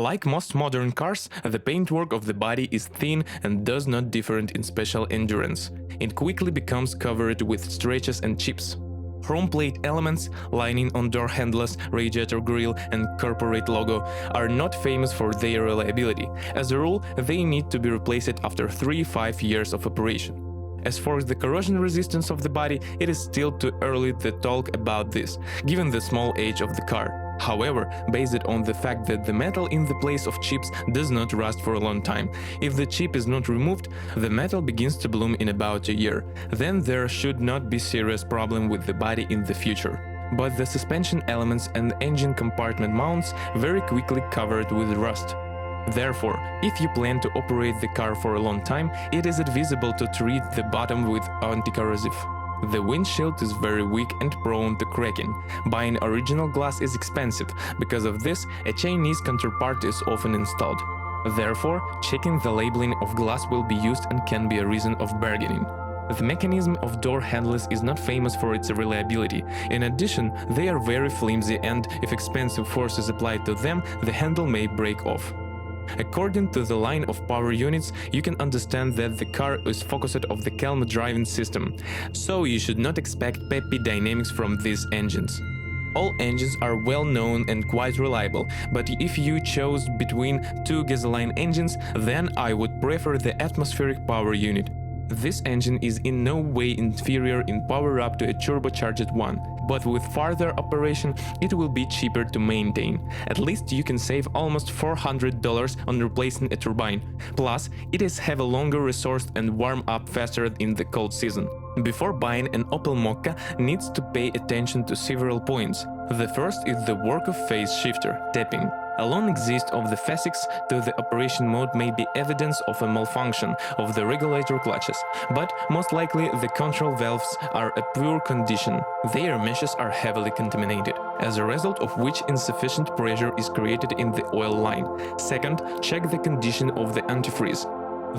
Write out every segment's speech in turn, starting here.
Like most modern cars, the paintwork of the body is thin and does not differ in special endurance. It quickly becomes covered with scratches and chips. Chrome plate elements, lining on door handles, radiator grille and corporate logo are not famous for their reliability. As a rule, they need to be replaced after 3-5 years of operation. As for the corrosion resistance of the body, it is still too early to talk about this, given the small age of the car. However, based on the fact that the metal in the place of chips does not rust for a long time, if the chip is not removed, the metal begins to bloom in about a year. Then there should not be serious problem with the body in the future. But the suspension elements and engine compartment mounts very quickly covered with rust. Therefore, if you plan to operate the car for a long time, it is advisable to treat the bottom with anti-corrosive. The windshield is very weak and prone to cracking. Buying original glass is expensive. Because of this, a Chinese counterpart is often installed. Therefore, checking the labeling of glass will be used and can be a reason of bargaining. The mechanism of door handles is not famous for its reliability. In addition, they are very flimsy and, if expensive force is applied to them, the handle may break off. According to the line of power units, you can understand that the car is focused on the calm driving system, so you should not expect peppy dynamics from these engines. All engines are well known and quite reliable, but if you chose between two gasoline engines, then I would prefer the atmospheric power unit. This engine is in no way inferior in power up to a turbocharged one, but with further operation it will be cheaper to maintain. At least you can save almost $400 on replacing a turbine. Plus, it is have a longer resource and warm up faster in the cold season. Before buying an Opel Mokka, needs to pay attention to several points. The first is the work of phase shifter, tapping. A long exist of the physics to the operation mode may be evidence of a malfunction of the regulator clutches, but most likely the control valves are a poor condition. Their meshes are heavily contaminated, as a result of which insufficient pressure is created in the oil line. Second, check the condition of the antifreeze.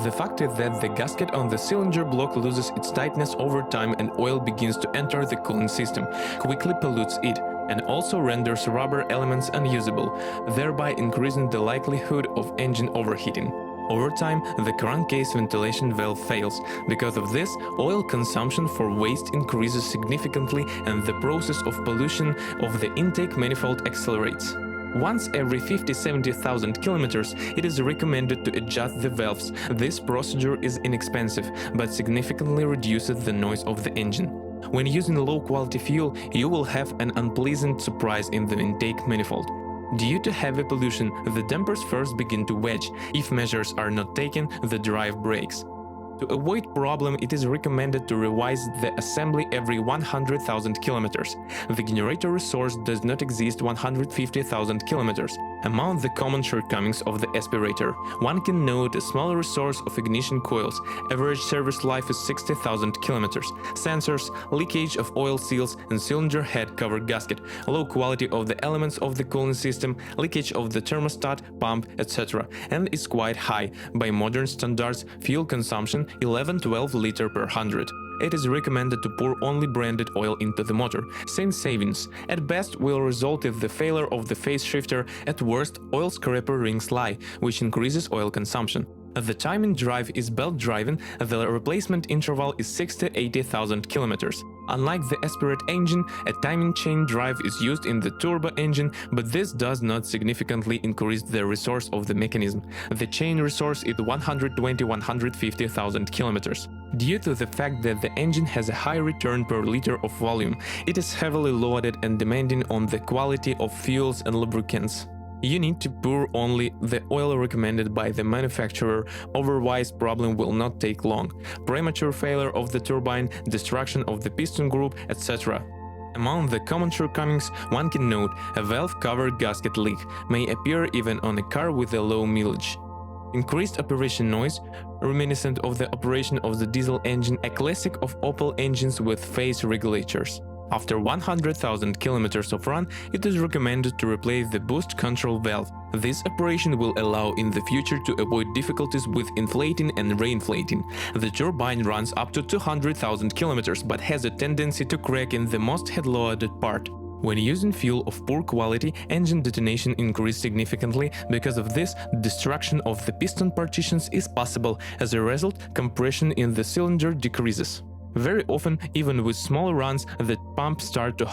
The fact is that the gasket on the cylinder block loses its tightness over time and oil begins to enter the cooling system, quickly pollutes it, and also renders rubber elements unusable, thereby increasing the likelihood of engine overheating. Over time, the crankcase ventilation valve fails. Because of this, oil consumption for waste increases significantly and the process of pollution of the intake manifold accelerates. Once every 50–70,000 kilometers, it is recommended to adjust the valves. This procedure is inexpensive, but significantly reduces the noise of the engine. When using low-quality fuel, you will have an unpleasant surprise in the intake manifold. Due to heavy pollution, the dampers first begin to wedge. If measures are not taken, the drive breaks. To avoid problem, it is recommended to revise the assembly every 100,000 kilometers. The generator resource does not exist 150,000 kilometers. Among the common shortcomings of the aspirator, one can note a small resource of ignition coils, average service life is 60,000 kilometers, sensors, leakage of oil seals and cylinder head cover gasket, low quality of the elements of the cooling system, leakage of the thermostat, pump, etc. and is quite high. By modern standards, fuel consumption 11–12 liter per 100. It is recommended to pour only branded oil into the motor. Same savings, at best, will result in the failure of the phase shifter, at worst, oil scraper rings lie, which increases oil consumption. The timing drive is belt-driven, the replacement interval is 60–80,000 kilometers. Unlike the aspirate engine, a timing chain drive is used in the turbo engine, but this does not significantly increase the resource of the mechanism. The chain resource is 120–150,000 kilometers. Due to the fact that the engine has a high return per liter of volume, it is heavily loaded and demanding on the quality of fuels and lubricants. You need to pour only the oil recommended by the manufacturer, otherwise problem will not take long. Premature failure of the turbine, destruction of the piston group, etc. Among the common shortcomings, one can note a valve-covered gasket leak may appear even on a car with a low mileage. Increased operation noise, reminiscent of the operation of the diesel engine, a classic of Opel engines with phase regulators. After 100,000 kilometers of run, it is recommended to replace the boost control valve. This operation will allow in the future to avoid difficulties with inflating and reinflating. The turbine runs up to 200,000 kilometers but has a tendency to crack in the most head-loaded part. When using fuel of poor quality, engine detonation increases significantly. Because of this, destruction of the piston partitions is possible. As a result, compression in the cylinder decreases. Very often, even with small runs, the pump starts to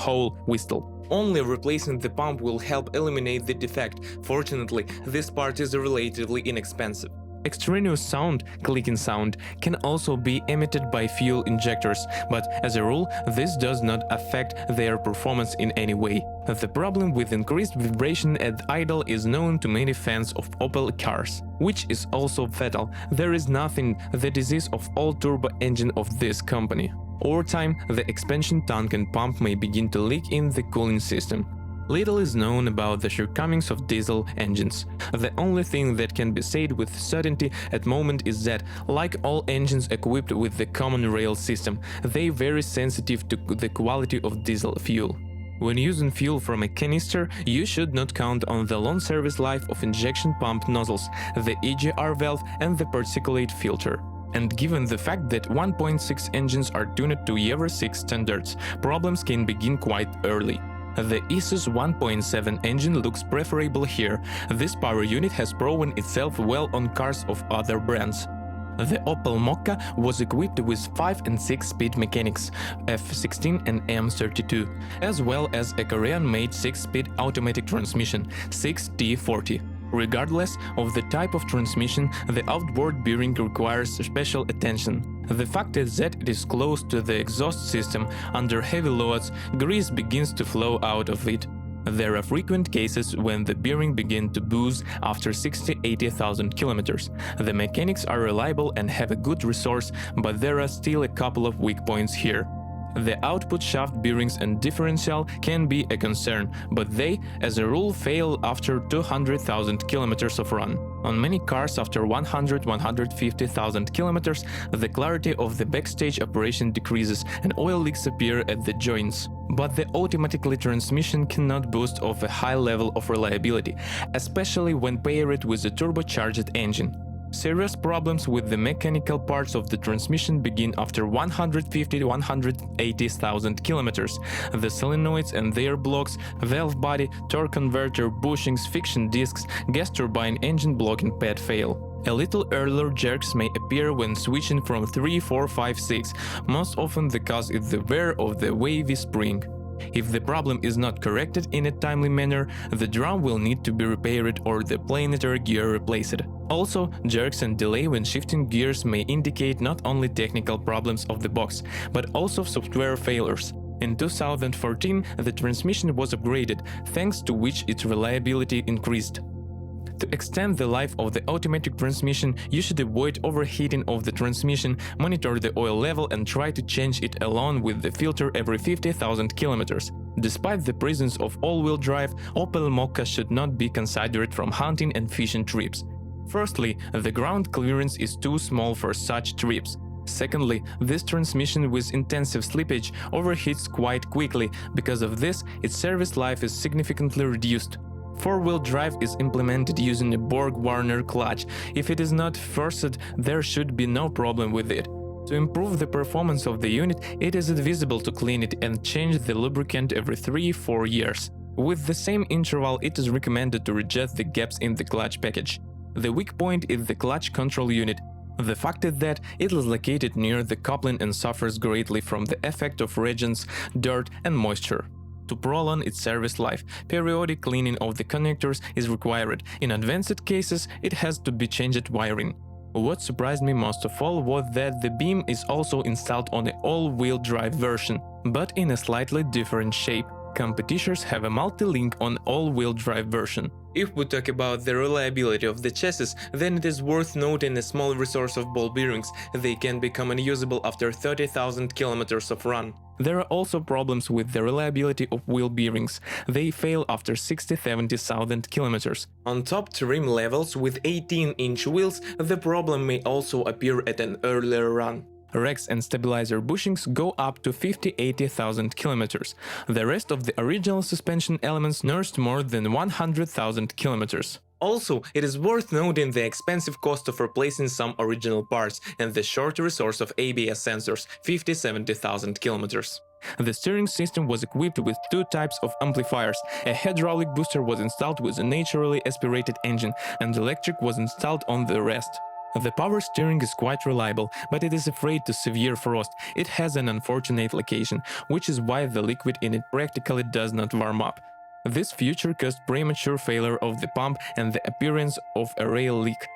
whistle. Only replacing the pump will help eliminate the defect. Fortunately, this part is relatively inexpensive. Extraneous sound, clicking sound, can also be emitted by fuel injectors, but as a rule, this does not affect their performance in any way. The problem with increased vibration at idle is known to many fans of Opel cars, which is also fatal. There is nothing the disease of all turbo engine of this company. Over time, the expansion tank and pump may begin to leak in the cooling system. Little is known about the shortcomings of diesel engines. The only thing that can be said with certainty at the moment is that, like all engines equipped with the common rail system, they are very sensitive to the quality of diesel fuel. When using fuel from a canister, you should not count on the long service life of injection pump nozzles, the EGR valve and the particulate filter. And given the fact that 1.6 engines are tuned to Euro 6 standards, problems can begin quite early. The ISO's 1.7 engine looks preferable here. This power unit has proven itself well on cars of other brands. The Opel Mokka was equipped with 5 and 6-speed mechanics, F16 and M32, as well as a Korean-made 6-speed automatic transmission, 6T40. Regardless of the type of transmission, the outboard bearing requires special attention. The fact is that it is close to the exhaust system. Under heavy loads, grease begins to flow out of it. There are frequent cases when the bearing begins to booze after 60–80,000 kilometers. The mechanics are reliable and have a good resource, but there are still a couple of weak points here. The output shaft bearings and differential can be a concern, but they, as a rule, fail after 200,000 kilometers of run. On many cars after 100–150,000 kilometers, the clarity of the backstage operation decreases and oil leaks appear at the joints. But the automatically transmission cannot boast of a high level of reliability, especially when paired with a turbocharged engine. Serious problems with the mechanical parts of the transmission begin after 150–180,000 kilometers. The solenoids and their blocks, valve body, torque converter, bushings, friction discs, gas turbine, engine blocking pad fail. A little earlier jerks may appear when switching from 3, 4, 5, 6. Most often the cause is the wear of the wavy spring. If the problem is not corrected in a timely manner, the drum will need to be repaired or the planetary gear replaced. Also, jerks and delay when shifting gears may indicate not only technical problems of the box, but also software failures. In 2014, the transmission was upgraded, thanks to which its reliability increased. To extend the life of the automatic transmission, you should avoid overheating of the transmission, monitor the oil level and try to change it along with the filter every 50,000 kilometers. Despite the presence of all-wheel drive, Opel Mokka should not be considered from hunting and fishing trips. Firstly, the ground clearance is too small for such trips. Secondly, this transmission with intensive slippage overheats quite quickly. Because of this, its service life is significantly reduced. Four-wheel drive is implemented using a Borg-Warner clutch. If it is not forced, there should be no problem with it. To improve the performance of the unit, it is advisable to clean it and change the lubricant every 3–4 years. With the same interval, it is recommended to adjust the gaps in the clutch package. The weak point is the clutch control unit. The fact is that it is located near the coupling and suffers greatly from the effect of reagents, dirt and moisture. To prolong its service life, periodic cleaning of the connectors is required. In advanced cases, it has to be changed wiring. What surprised me most of all was that the beam is also installed on the all-wheel drive version, but in a slightly different shape. Competitors have a multi-link on all-wheel drive version. If we talk about the reliability of the chassis, then it is worth noting a small resource of ball bearings. They can become unusable after 30,000 kilometers of run. There are also problems with the reliability of wheel bearings. They fail after 60–70,000 kilometers. On top trim levels with 18-inch wheels, the problem may also appear at an earlier run. Racks and stabilizer bushings go up to 50–80,000 kilometers. The rest of the original suspension elements nursed more than 100,000 kilometers. Also, it is worth noting the expensive cost of replacing some original parts and the short resource of ABS sensors, 50–70,000 kilometers. The steering system was equipped with two types of amplifiers. A hydraulic booster was installed with a naturally aspirated engine, and electric was installed on the rest. The power steering is quite reliable, but it is afraid to severe frost. It has an unfortunate location, which is why the liquid in it practically does not warm up. This feature caused premature failure of the pump and the appearance of a rail leak.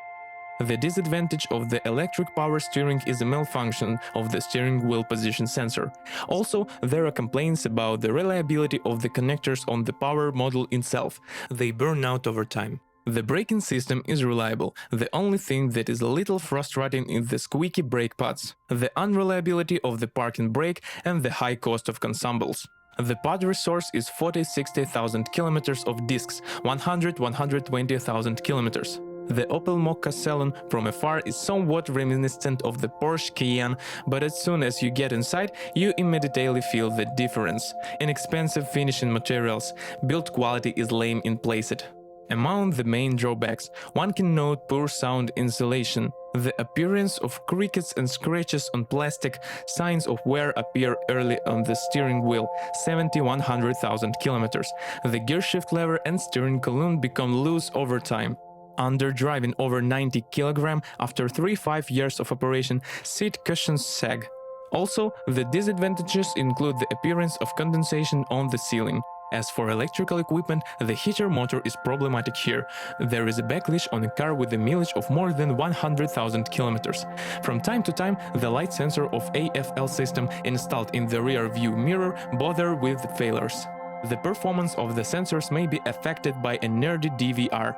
The disadvantage of the electric power steering is a malfunction of the steering wheel position sensor. Also, there are complaints about the reliability of the connectors on the power module itself. They burn out over time. The braking system is reliable. The only thing that is a little frustrating is the squeaky brake pads, the unreliability of the parking brake, and the high cost of consumables. The pad resource is 40-60,000 kilometers of discs, 100-120,000 kilometers. The Opel Mokka salon from afar is somewhat reminiscent of the Porsche Cayenne, but as soon as you get inside, you immediately feel the difference. Inexpensive finishing materials, build quality is lame in places. Among the main drawbacks, one can note poor sound insulation, the appearance of crickets and scratches on plastic, signs of wear appear early on the steering wheel, 70-100,000 kilometers. The gearshift lever and steering column become loose over time. Under driving over 90 kg after 3-5 years of operation, seat cushions sag. Also, the disadvantages include the appearance of condensation on the ceiling. As for electrical equipment, the heater motor is problematic here. There is a backlash on a car with a mileage of more than 100,000 kilometers. From time to time, the light sensor of AFL system installed in the rear view mirror bother with failures. The performance of the sensors may be affected by a nerdy DVR.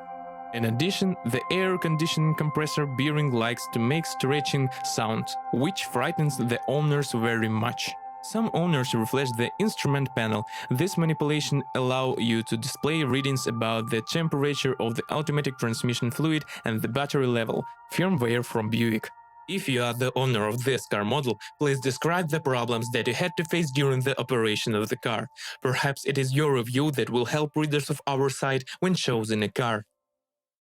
In addition, the air conditioning compressor bearing likes to make stretching sounds, which frightens the owners very much. Some owners refresh the instrument panel. This manipulation allows you to display readings about the temperature of the automatic transmission fluid and the battery level, firmware from Buick. If you are the owner of this car model, please describe the problems that you had to face during the operation of the car. Perhaps it is your review that will help readers of our site when choosing a car.